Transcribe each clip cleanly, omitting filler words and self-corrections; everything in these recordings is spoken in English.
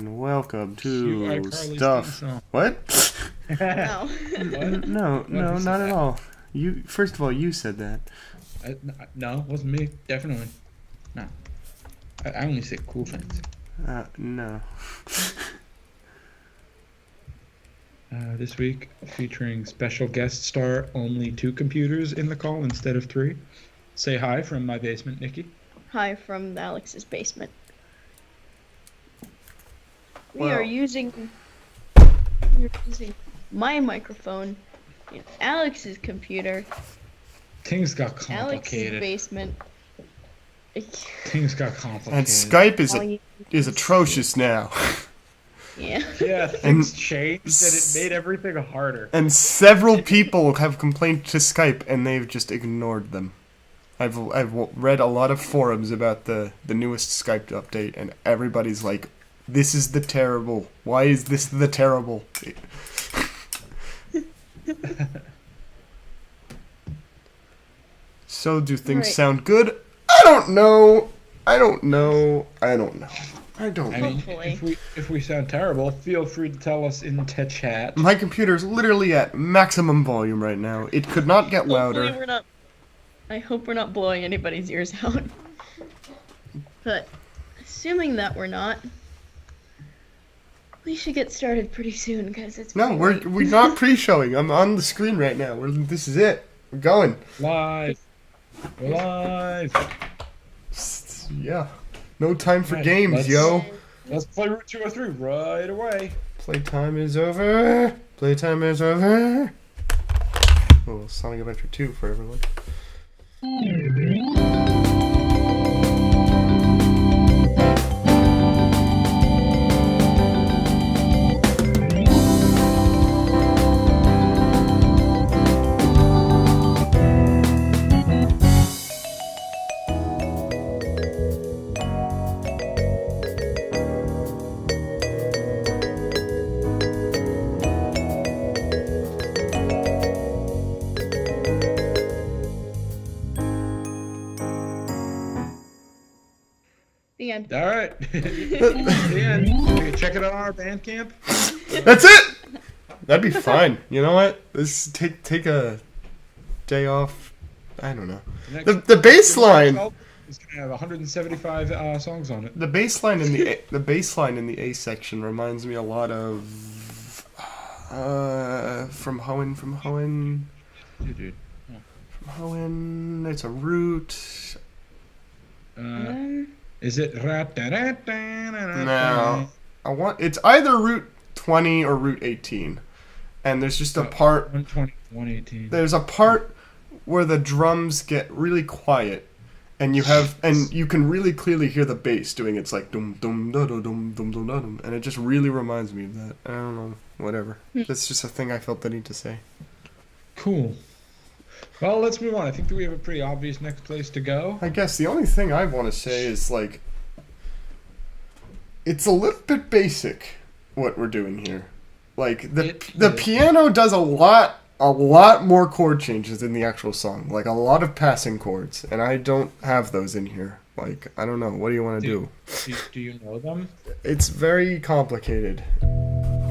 and welcome Cute to iCarly Stuff. sing song. What? No. What? No, Who not said at that? all. You first of all, you said that. No, it wasn't me. Definitely. No. I only say cool things. No. This week, featuring special guest star, only 2 computers in the call instead of 3. Say hi from my basement, Nikki. Hi from Alex's basement. Well- You're using my microphone in Alex's computer, Things got Alex's complicated. basement. Things got complicated. And Skype All you- is atrocious now. Yeah. Yeah, things changed and it made everything harder. And several people have complained to Skype, and they've just ignored them. I've read a lot of forums about the newest Skype update, and everybody's like, "This is the terrible. Why is this the terrible?" So, do things Right. sound good? I don't know. I mean, Hopefully. if we sound terrible, feel free to tell us in the chat. my computer's literally at maximum volume right now. It could not get Hopefully louder. we're not. I hope we're not blowing anybody's ears out. But assuming that we're not, we should get started pretty soon because it's No, pretty we're not pre-showing. I'm on the screen right now. This is it. We're going. Live. We're live. Yeah. No time for Right, games, let's- yo. Let's play Route 203 right away. Playtime is over. Playtime is over. Oh, Sonic Adventure 2 for everyone. The end. All right. The end. You can check it out on our Bandcamp. That's it. That'd be fine. You know what? Let's take a day off. I don't know. The bass line. It's gonna have 175 songs on it. The bass line in the A section reminds me a lot of from Hoenn. From Dude. Hoenn. It's a root. Is it? No. It's either Route 20 or Route 18. And there's just a part 120, 118. there's a part where the drums get really quiet and you can really clearly hear the bass doing its like dum dum da dum dum dum dum dum, and it just really reminds me of that. I don't know, whatever. That's just a thing I felt the need to say. Cool. Well, let's move on. I think that we have a pretty obvious next place to go. I guess the only thing I want to say is like it's a little bit basic what we're doing here. Like the piano does a lot more chord changes in the actual song, like a lot of passing chords, and I don't have those in here. Like, I don't know. What do you want to do? Do you know them? It's very complicated.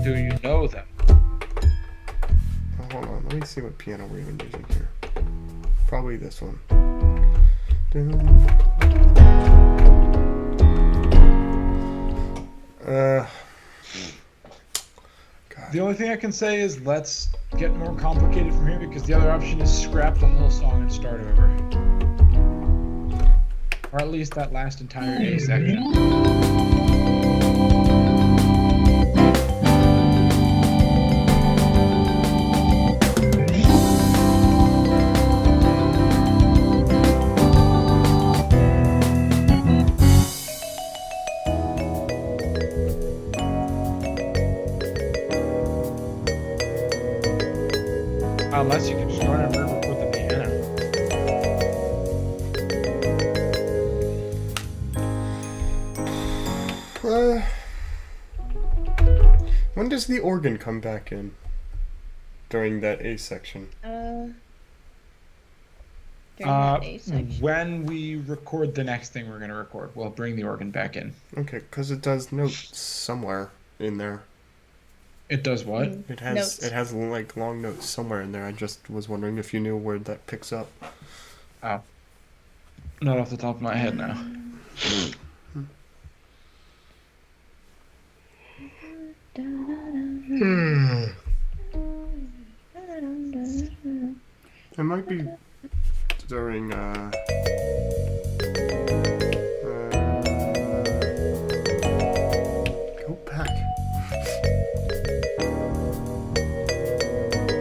Do you know them? Oh, hold on. Let me see what piano we're even using here. Probably this one. The only thing I can say is let's get more complicated from here because the other option is scrap the whole song and start over. Or at least that last entire A section. Unless you can just run a river with the piano. When does the organ come back in? During that A section. during that A section. When we record the next thing we're going to record, we'll bring the organ back in. Okay, because it does notes somewhere in there. It does what? It has Notes. it has like long notes somewhere in there. I just was wondering if you knew where that picks up. Oh. Not off the top of my head now. It might be during go back.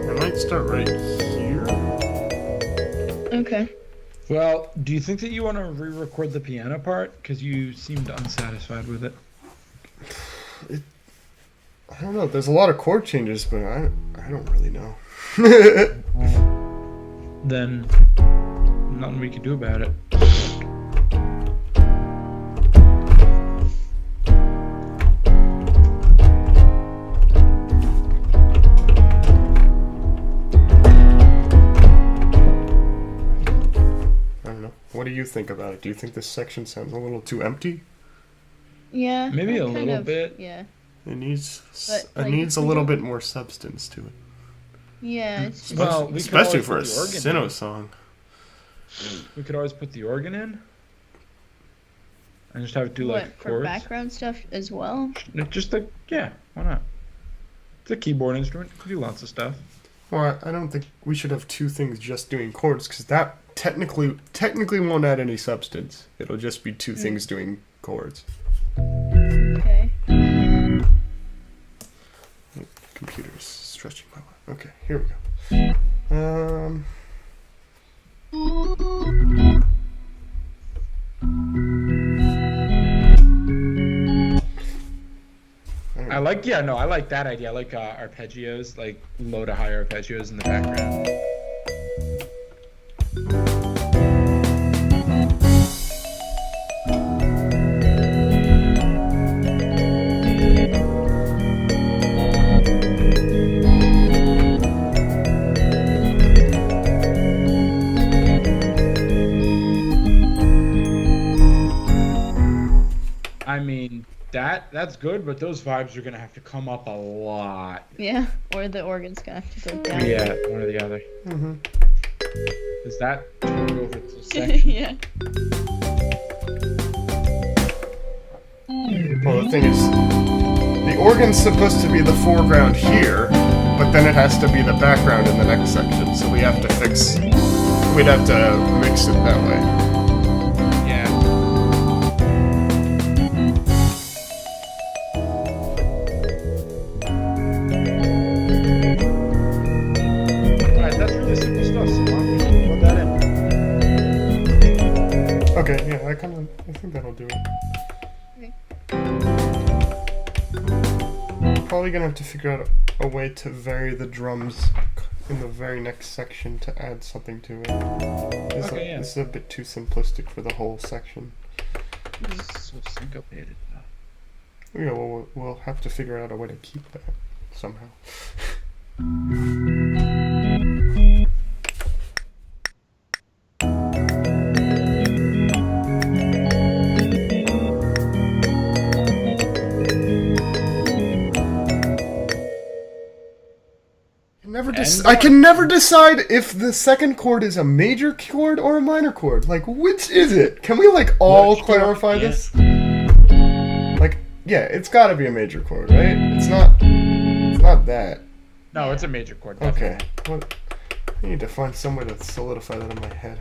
I might start right here. Okay. Well, do you think that you want to re-record the piano part? Because you seemed unsatisfied with it. I don't know. There's a lot of chord changes, but I don't really know. Then nothing we can do about it. I don't know. What do you think about it? Do you think this section sounds a little too empty? Yeah. Maybe a kind little of, bit. Yeah. It needs But, it like, needs a we little don't- bit more substance to it. Yeah. It's Well, we could Especially always for a put the organ Sinnoh in. song. We could always put the organ in. And just have it do what like for chords. background stuff as well. Just like, yeah, why not? It's a keyboard instrument. You can do lots of stuff. Well, I don't think we should have two things just doing chords, because that technically won't add any substance. It'll just be two things doing chords. Okay. Computer's stretching my life. Okay, here we go. I like that idea. I like arpeggios, like low to high arpeggios in the background. I mean, that's good, but those vibes are gonna have to come up a lot. Yeah. Or the organ's gonna have to go down. Yeah, one or the other. Mm-hmm. Is that took over the section? Yeah. Well, the thing is, the organ's supposed to be the foreground here, but then it has to be the background in the next section, so we'd have to mix it that way. Yeah. Alright, that's really simple stuff, so why don't we put that in? Okay, yeah, I think that'll do it. Probably gonna have to figure out a way to vary the drums in the very next section to add something to it. This is a bit too simplistic for the whole section. So syncopated, though. Yeah, well, we'll have to figure out a way to keep that somehow. I can never decide if the second chord is a major chord or a minor chord. Like, which is it? Can we all clarify this? Like, yeah, it's got to be a major chord, right? It's not that. No, it's a major chord. Okay. Definitely. What? I need to find some way to solidify that in my head.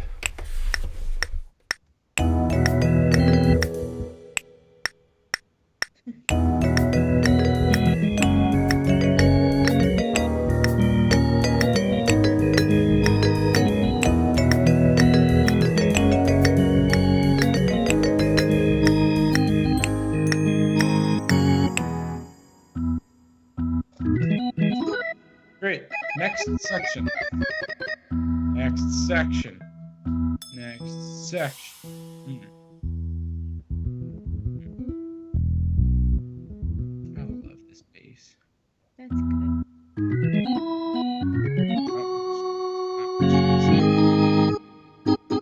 Great. Next section. Next section. Next section. I love this bass. That's good. Oh,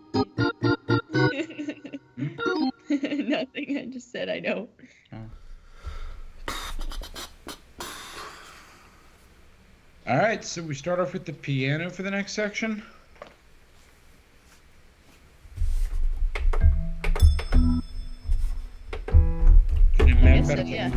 All right, so we start off with the piano for the next section. I guess so, yeah.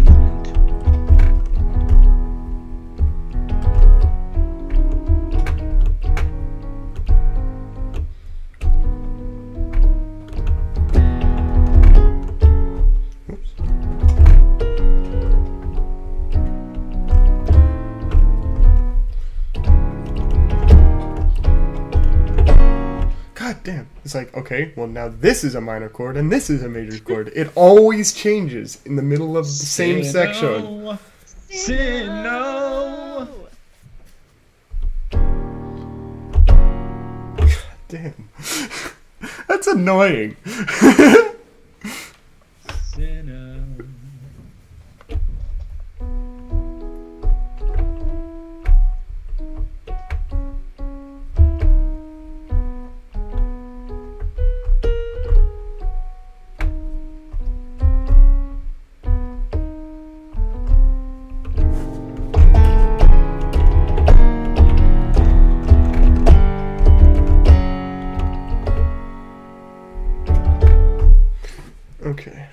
God damn. It's like, okay, well now this is a minor chord and this is a major chord. It always changes in the middle of the same section. Sino. Damn. That's annoying. Sino. Okay.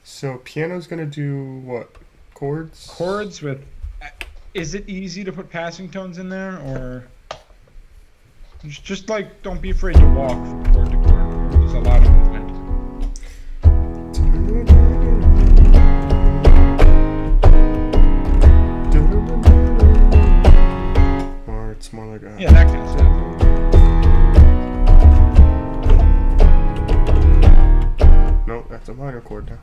So piano's gonna do what? Chords? Chords with. Is it easy to put passing tones in there, or just like don't be afraid to walk from chord to chord? There's a lot of movement. Or it's more like a... Yeah, that kind of stuff. No, that's a minor chord now.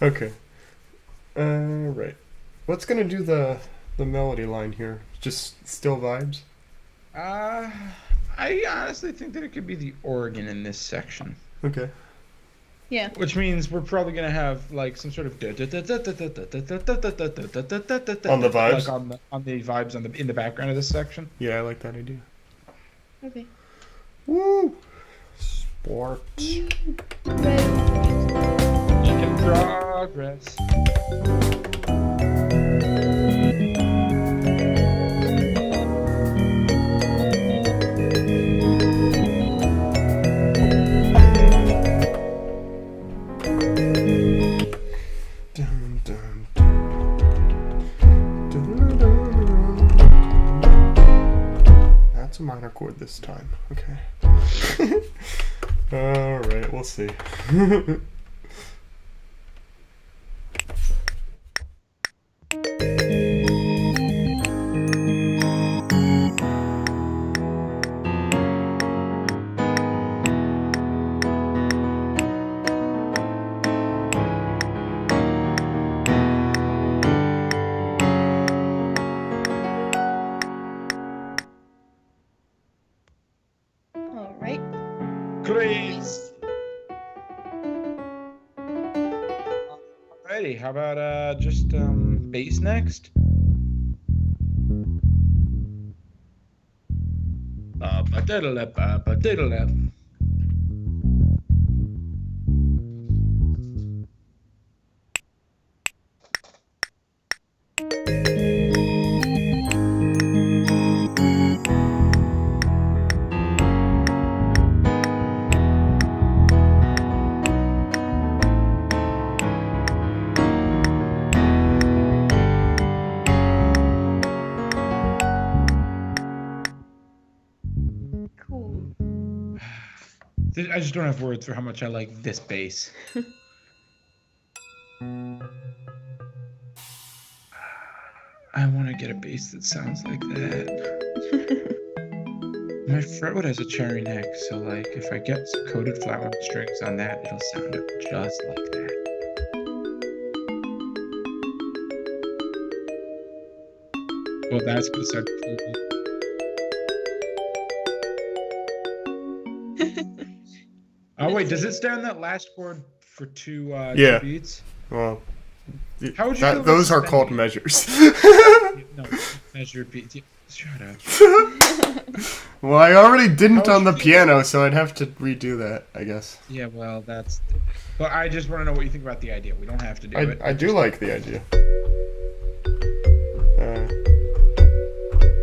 Okay. Right. What's gonna do the melody line here? Just still vibes? I honestly think that it could be the organ in this section. Okay. Yeah. Which means we're probably gonna have like some sort of on the vibes? like on the vibes in the background of this section. Yeah, I like that idea. Okay. Woo! Sport. In progress. Dun, dun, That's a minor chord this time. Okay. Alright, we'll see. All right. Please. Alrighty, how about just bass next? Ba-ba-diddle-lip. Cool. I just don't have words for how much I like this bass. I want to get a bass that sounds like that. My fretwood has a cherry neck, so like if I get some coated flower strings on that, it'll sound just like that. Well, that's gonna sound cool. Oh wait, does it stay on that last chord for two Yeah. beats? Well, How would you feel about those are suspending called it? measures. No, measured beats. Yeah, shut up. Well, I already didn't How on the would you do piano, so I'd have to redo that, I guess. Yeah, well, that's. But I just want to know what you think about the idea. We don't have to do it. I do like the idea.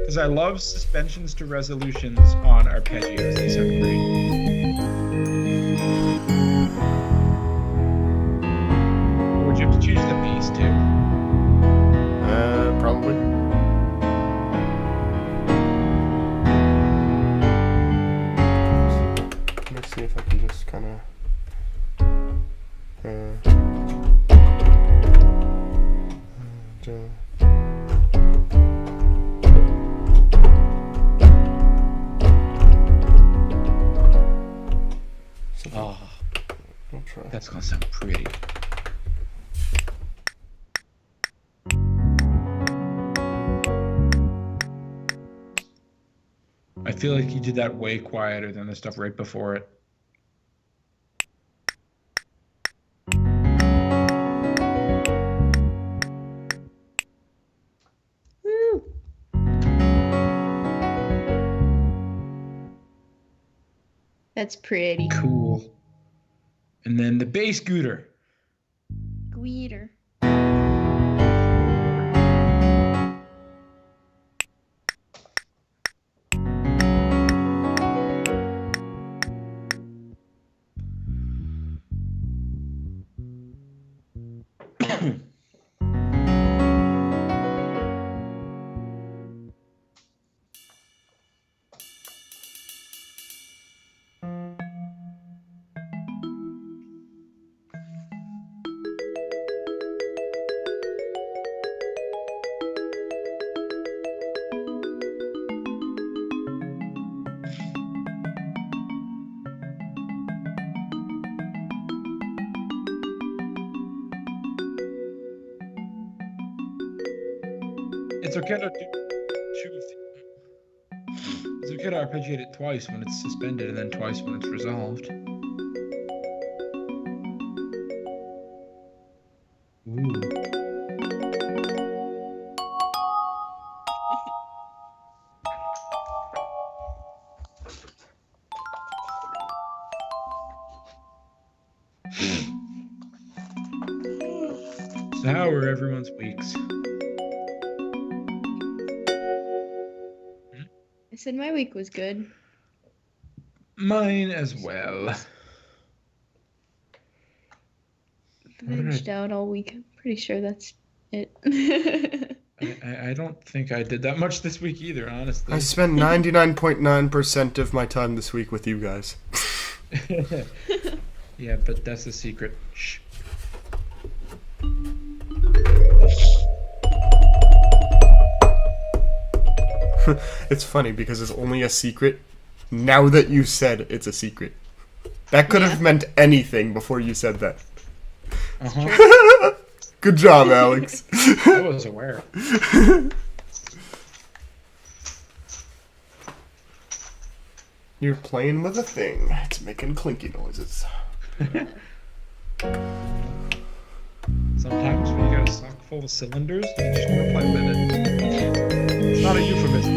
Because I love suspensions to resolutions on arpeggios. They sound great. Or would you have to change the bass too? Probably. Let me see if I can just kind of. Oh, I'll try. that's gonna sound pretty. I feel like you did that way quieter than the stuff right before it. Woo. That's pretty. Cool. And then the bass scooter. Guitar. It's okay to do two. It's okay to arpeggiate it twice when it's suspended and then twice when it's resolved. Ooh. So how are everyone's weeks? I said my week was good. Mine as well. Vegged out all week. I'm pretty sure that's it. I don't think I did that much this week either, honestly. I spent 99.9% of my time this week with you guys. Yeah, but that's the secret. Shh. It's funny because it's only a secret now that you said it's a secret. That could have meant anything before you said that. Uh-huh. Good job, Alex. I was aware. You're playing with a thing. It's making clinky noises. Sometimes when you got a sock full of cylinders, you just want to play with it. It's not a euphemism.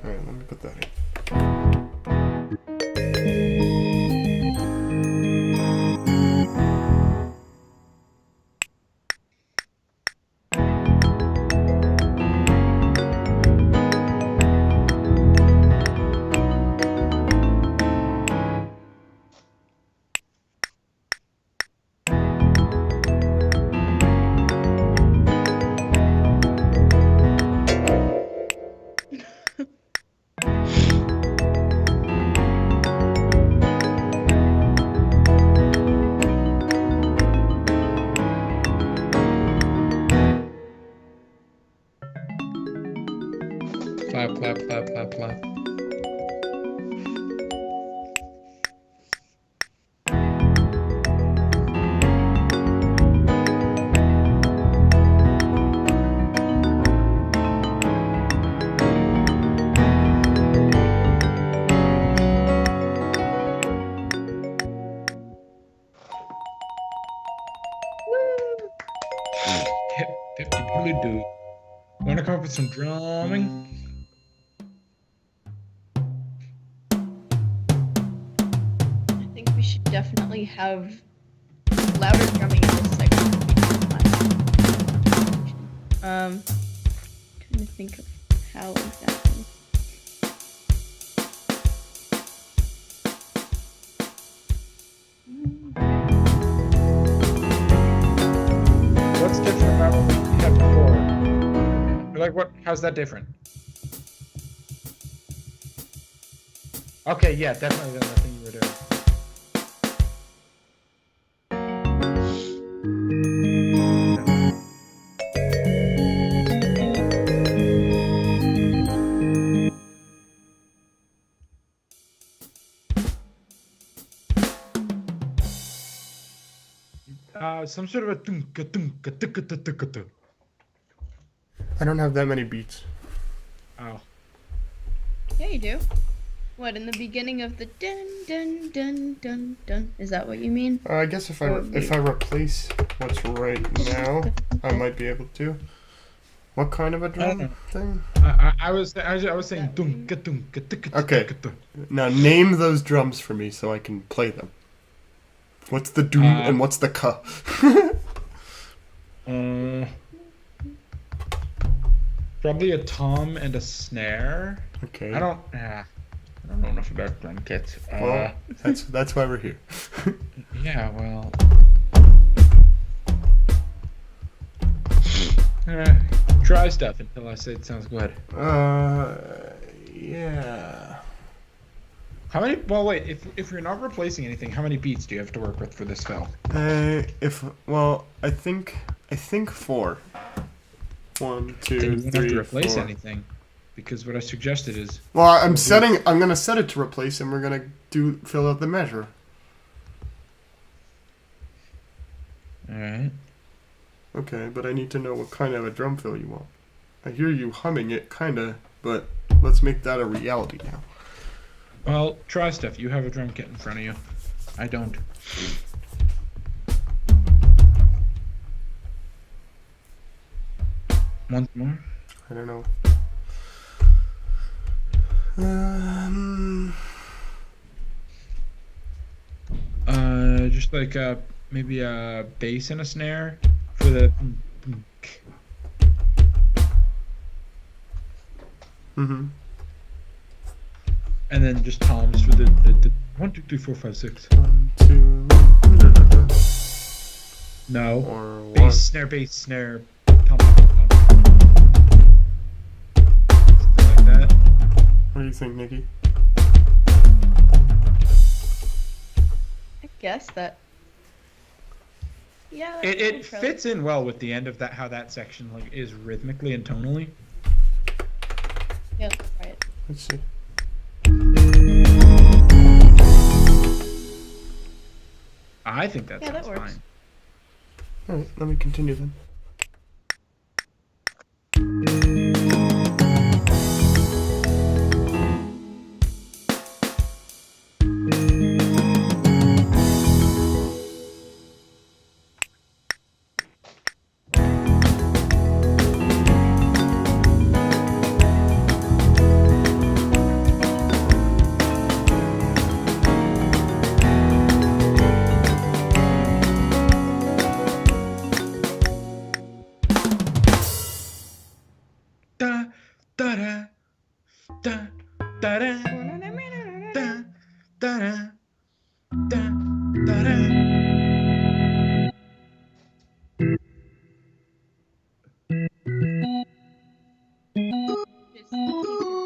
Alright, let me put that in. Clap, clap, clap, clap, clap. with some drumming. I think we should definitely have louder drumming in this section. Trying to think of how exactly. What's different about what we had before? Like, what? How's that different? Okay, yeah, definitely than the thing you were doing. Some sort of a tunka tunka tuka tuka tuka. I don't have that many beats. Oh. Yeah, you do. What, in the beginning of the dun dun dun dun dun? Is that what you mean? I guess if I replace what's right now, I might be able to. What kind of a drum thing? I was saying tunka tunka tuka Okay. tuka tuka. Now name those drums for me so I can play them. What's the doom and what's the ka? Probably a tom and a snare. Okay. I don't know enough about drum kits. Well, that's why we're here. Yeah, well. Try stuff until I say it sounds good. Yeah. How many? Well, wait. If you're not replacing anything, how many beats do you have to work with for this fill? I think 4. 1, 2, Then you won't 3, have to replace 4. anything, because what I suggested is. Well, I'm gonna set it to replace, and we're gonna fill out the measure. All right. Okay, but I need to know what kind of a drum fill you want. I hear you humming it, kinda, but let's make that a reality now. Well, try stuff. You have a drum kit in front of you. I don't. Once more. I don't know. Just like maybe a bass and a snare for the. Mm-hmm. And then just toms for the 1, 2, 3, 4, 5, 6. 1, 2. No. Or Bass, snare, tom, tom, tom. Something like that. What do you think, Nikki? I guess that. Yeah. It fits in well with the end of that, how that section like is rhythmically and tonally. Yeah, let's try it. Let's see. I think that Yeah, sounds that works. fine. Alright, let me continue then. Da da da da da da da da da da da. Just take your-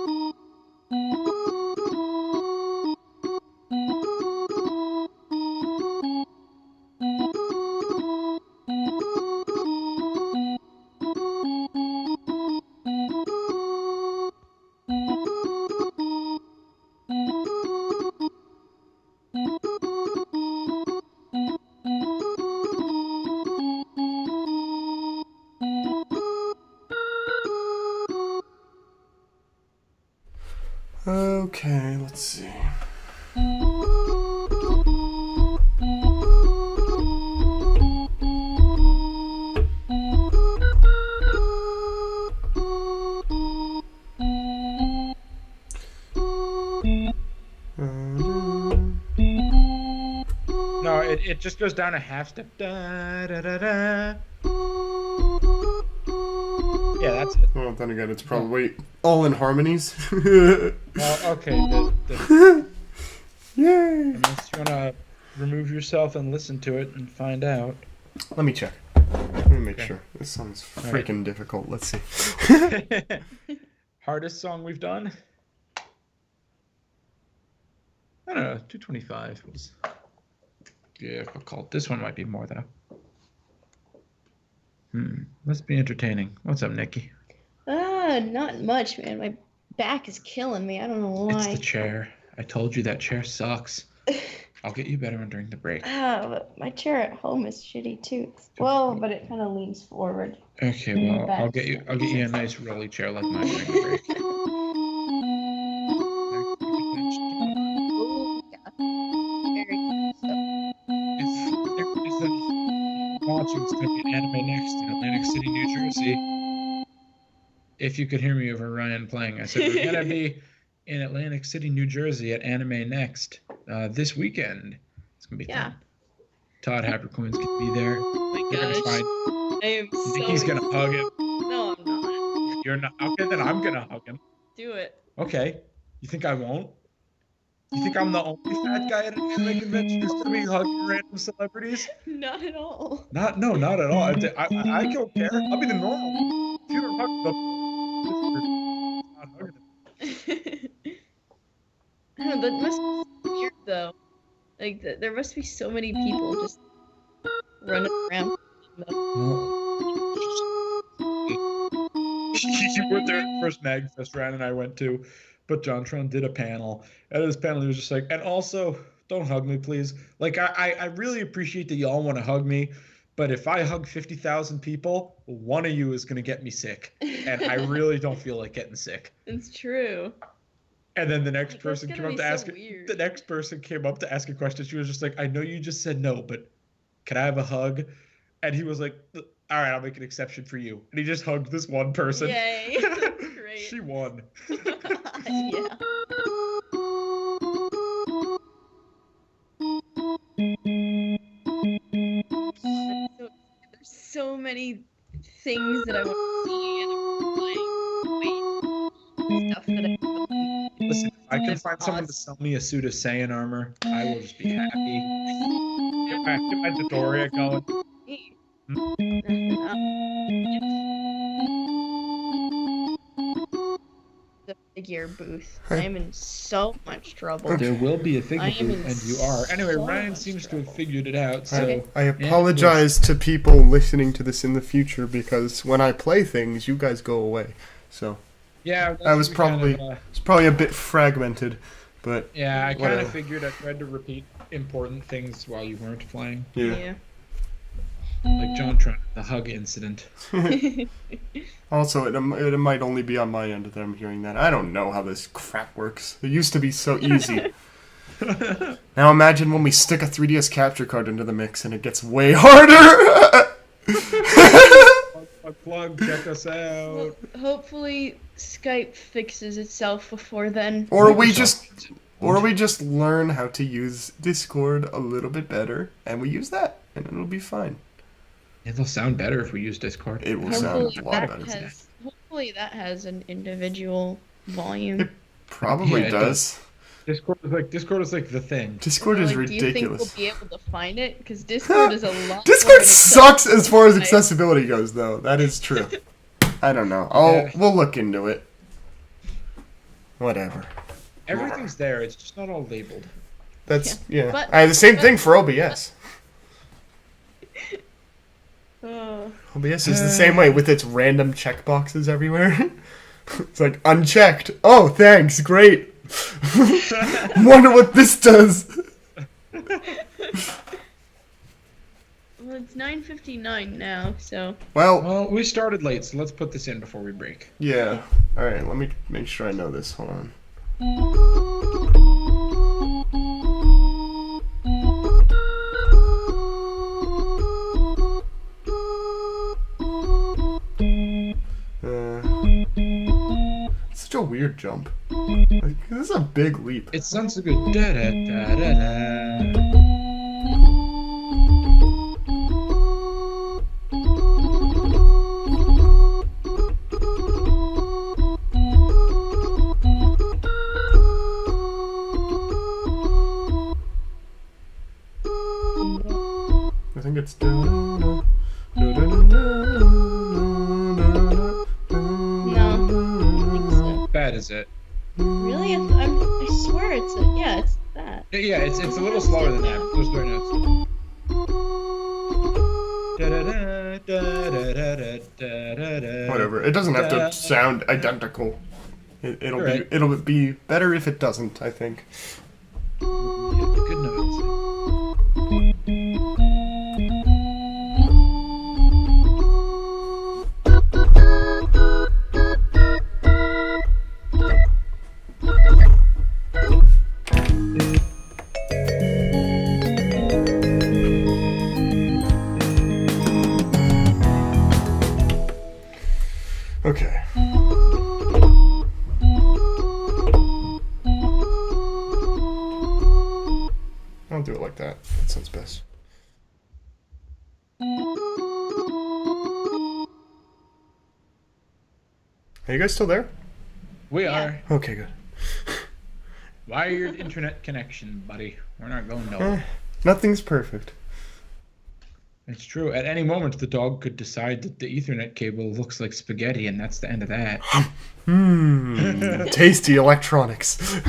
Okay, let's see. It just goes down a half step. Da, da, da, da. Yeah, that's it. Well, then again, it's probably all in harmonies. Well, okay. Yay! Unless you want to remove yourself and listen to it and find out. Let me check. Let me make Okay. sure. This song's All right. freaking difficult. Let's see. Hardest song we've done? I don't know. 225 was difficult. This one might be more though. Must be entertaining. What's up, Nikki? Not much, man. My back is killing me. I don't know why. It's the chair. I told you that chair sucks. I'll get you a better one during the break. But my chair at home is shitty too. Well, but it kind of leans forward. Okay, well, I'll get you a nice rolly chair like mine during the break. Ooh, yeah. Very good stuff. Watching, it's going to be an anime next in Atlantic City, New Jersey. If you could hear me over Ryan playing, I said we're going to be in Atlantic City, New Jersey at Anime Next this weekend. It's going to be fun. Todd Habercoin's going to be there. Oh my You're going to gosh. find I am so Nikki's going to hug him. No, I'm not. You're not. Okay, then I'm going to hug him. Do it. Okay. You think I won't? You think I'm the only fat guy at an anime convention who's going to be hugging random celebrities? Not at all. Not at all. I don't care. I'll be the normal. If you don't hug them, not hugging them. I don't know, that must be weird though. Like there must be so many people just running around. You were there at the first MagFest Ryan and I went to, but JonTron did a panel. At his panel, he was just like, and also, don't hug me, please. Like, I really appreciate that y'all want to hug me, but if I hug 50,000 people, one of you is going to get me sick. And I really don't feel like getting sick. It's true. And then the next Like, person that's came up gonna to be ask so weird. the next person came up to ask a question. She was just like, I know you just said no, but can I have a hug? And he was like, all right, I'll make an exception for you. And he just hugged this one person. Yay. That's great. She won. Yeah. There's so many things that I want to see and stuff that I Listen, if I can find someone to sell me a suit of Saiyan armor, I will just be happy. Get my Dodoria going. The figure booth. I am in so much trouble. There will be a figure I am booth, in and you are. Anyway, so Ryan much seems to have trouble. figured it out, so... I apologize to people listening to this in the future because when I play things, you guys go away. So Yeah, I was we probably it's probably a bit fragmented, but yeah, I kind whatever. of figured I tried to repeat important things while you weren't playing. yeah. Like JonTron, the hug incident. Also, it might only be on my end that I'm hearing that. I don't know how this crap works. It used to be so easy. Now imagine when we stick a 3DS capture card into the mix and it gets way harder. Plug, check us out. Well, hopefully Skype fixes itself before then. Or we just learn how to use Discord a little bit better and we use that and it'll be fine. It'll sound better if we use Discord. It will sound Hopefully a lot that better. hopefully that has an individual volume. Probably Yeah, it does. Discord is like the thing. Discord is Like, do you think ridiculous. we'll be able to find it? Because Discord is a lot. Discord more sucks as far as accessible. accessibility goes, though. That is true. I don't know. We'll look into it. Whatever. Everything's there. It's just not all labeled. That's yeah. But- I the same thing for OBS. Oh. OBS is the same way with its random checkboxes everywhere. It's like unchecked. Oh, thanks. Great. Wonder what this does. Well, it's 9:59 now, so Well, Well, we started late, so let's put this in before we break. yeah. All right. Let me make sure I know this. Hold on. Such a weird jump. Like, this is a big leap. It sounds so good. Da, da, da, da, da. It's. No. I don't think so. Bad is it? Really? I swear it's it's that. Yeah, it's a little slower than that. Those three notes. Whatever. It doesn't have to sound identical. It'll be better if it doesn't, I think. Good notes. Okay. I'll do it like that. That sounds best. Are you guys still there? We Yeah. are. Okay, good. Wired internet connection, buddy. We're not going nowhere. Nothing's perfect. It's true. At any moment, the dog could decide that the Ethernet cable looks like spaghetti, and that's the end of that. Tasty electronics.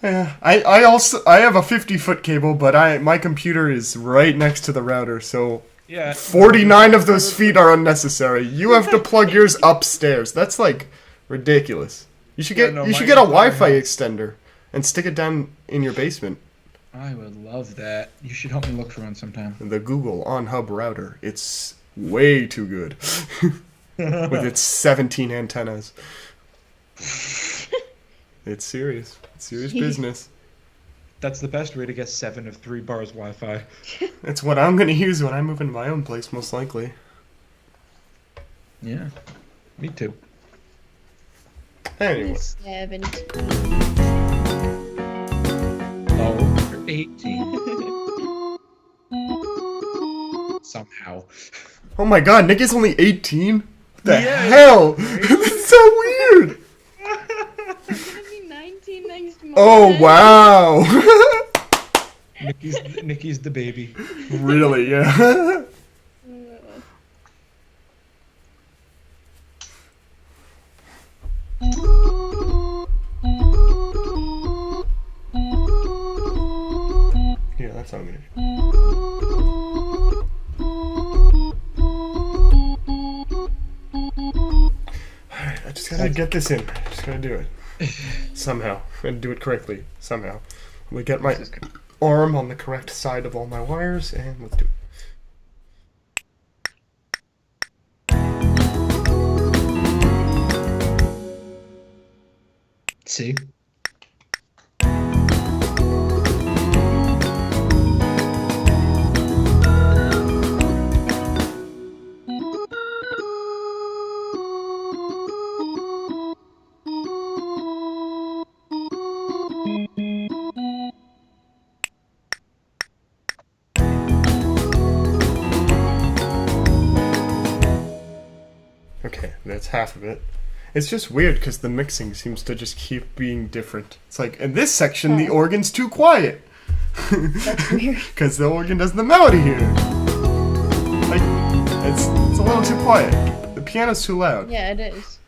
Yeah, I have a 50-foot cable, but my computer is right next to the router, so Yeah. 49 of those feet are unnecessary. You have to plug yours upstairs. That's like ridiculous. You should get a Wi-Fi extender and stick it down in your basement. I would love that. You should help me look for one sometime. The Google on-hub router. It's way too good. With its 17 antennas. It's serious. It's serious business. That's the best way to get 7 of 3 bars Wi-Fi. It's what I'm going to use when I move into my own place, most likely. Yeah. Me too. Anyway. 17. Oh, you're 18. Somehow. Oh my god, Nick is only 18? What the Yeah, hell? This is so weird! I'm gonna be 19 next month. Oh, wow! Nikki's the baby. Really, yeah. Yeah, that's how I'm gonna do. Alright, I just gotta get this in. I just gotta do it. Somehow. And do it correctly. Somehow. We get my arm on the correct side of all my wires, and let's do it. See? Okay, that's half of it. It's just weird because the mixing seems to just keep being different. It's like, in this section, the organ's too quiet. That's weird. Because the organ does the melody here. Like, it's a little too quiet. The piano's too loud. Yeah, it is.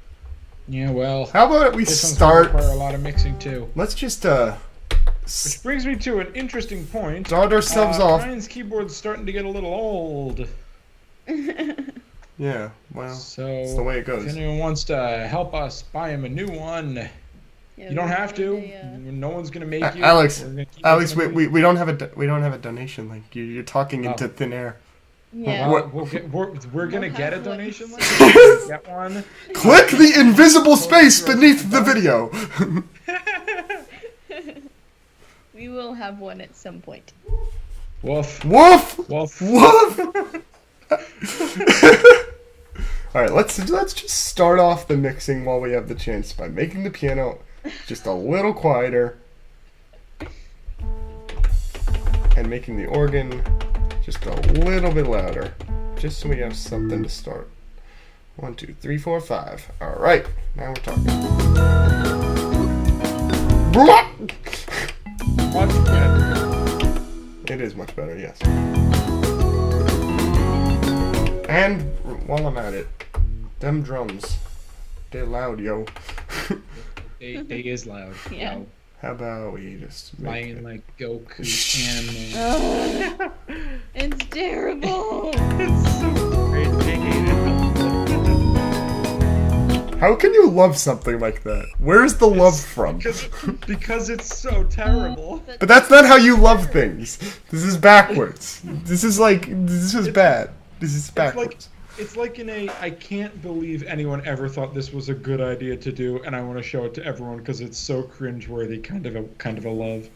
Yeah, well. How about we This one's start... gonna require a lot of mixing too. Let's just, Which brings me to an interesting point. start ourselves off. Ryan's keyboard's starting to get a little old. Yeah, well, So it's the way it goes. if anyone wants to help us buy him a new one, Yeah, you don't we have to. need No one's gonna make you. Alex, We're gonna keep Alex, making we don't have a donation link. You're talking Oh. into thin air. Yeah. What- we're gonna We'll get a have one donation soon. link. We're gonna get one. Click the invisible space beneath the video. We will have one at some point. Woof. Woof! Woof. Woof! All right, let's just start off the mixing while we have the chance by making the piano just a little quieter and making the organ just a little bit louder, just so we have something to start. 1, 2, 3, 4, 5. All right, now we're talking. Blah! Once again. It is much better, yes. And while I'm at it, them drums, they're loud, yo. They is loud. Yeah. Yo. How about we just Playing like Goku anime. Oh, it's terrible. It's so great. I hate it. How can you love something like that? Where's the love from? Because it's so terrible. But that's not how you love things. This is backwards. This is bad. This is backwards. It's like in a, I can't believe anyone ever thought this was a good idea to do, and I want to show it to everyone because it's so cringeworthy kind of a love.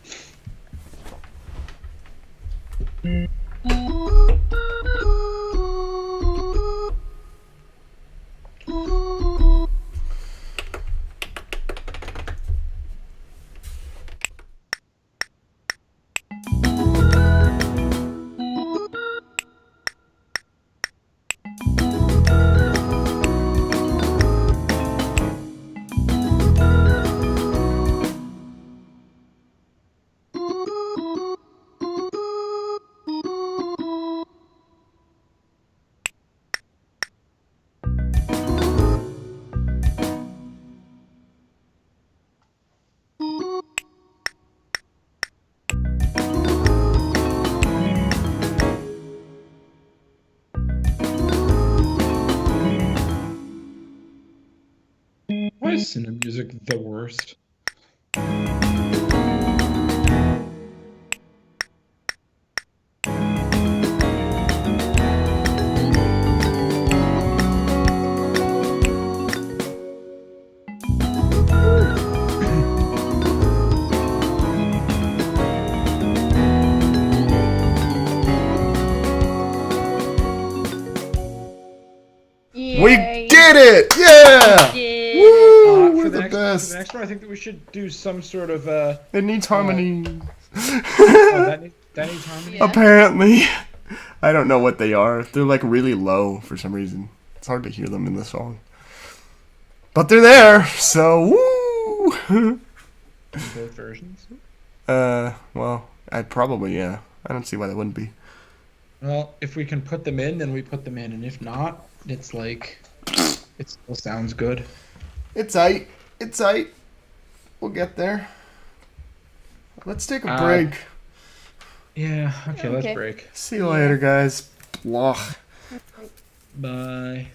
Why is cinema music the worst? We did it! Yeah! Yeah. Woo! We're For the For best. the next one, I think that we should do some sort of It needs harmony. that needs harmony. Yeah. Apparently. I don't know what they are. They're like really low for some reason. It's hard to hear them in the song. But they're there, so woo! Both versions. Well, I'd probably, yeah. I don't see why that wouldn't be. Well, if we can put them in, then we put them in, and if not, it's like it still sounds good. It's aight. It's aight. We'll get there. Let's take a break. Yeah. Okay. Let's Okay. break. See you later, guys. Blah. Bye.